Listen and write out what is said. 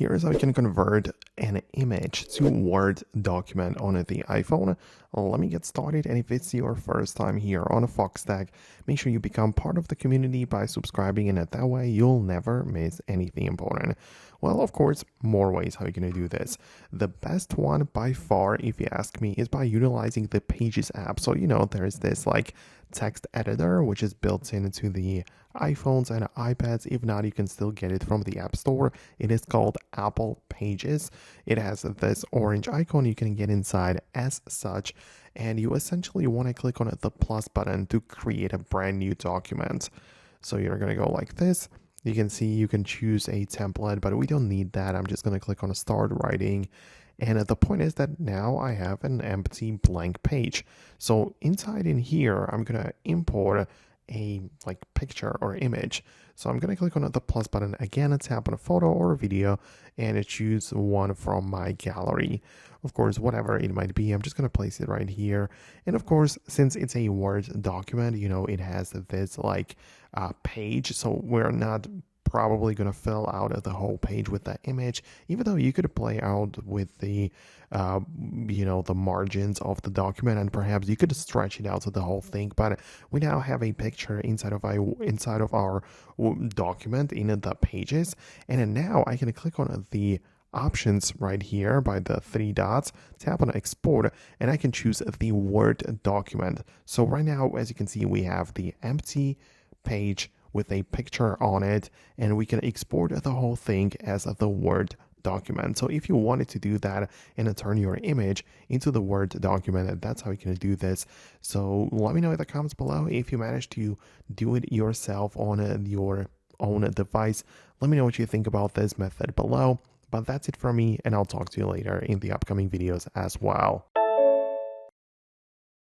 Here's how you can convert an image to Word document on the iPhone. Let me get started, and if it's your first time here on Foxtecc, make sure you become part of the community by subscribing, and that way you'll never miss anything important. Well, of course, more ways how you're going to do this. The best one by far, if you ask me, is by utilizing the Pages app. So, there's this text editor, which is built into the iPhones and iPads. If not, you can still get it from the App Store. It is called Apple Pages. It has this orange icon you can get inside as such, and you essentially want to click on the plus button to create a brand new document. So you're going to go like this. You can see you can choose a template, but we don't need that. I'm just going to click on start writing. And the point is that now I have an empty blank page. So inside in here, I'm going to import a picture or image. So I'm going to click on the plus button again, tap on a photo or a video, and choose one from my gallery. Of course, whatever it might be, I'm just going to place it right here. And of course, since it's a Word document, it has this page. So we're not probably going to fill out the whole page with that image, even though you could play out with the the margins of the document, and perhaps you could stretch it out to the whole thing. But we now have a picture inside of our document in the pages, and then now I can click on the options right here by the three dots, tap on export, and I can choose the Word document. So right now, as you can see, we have the empty page with a picture on it, and we can export the whole thing as the Word document. So if you wanted to do that and turn your image into the Word document, that's how you can do this. So let me know in the comments below if you managed to do it yourself on your own device. Let me know what you think about this method below. But that's it from me, and I'll talk to you later in the upcoming videos as well.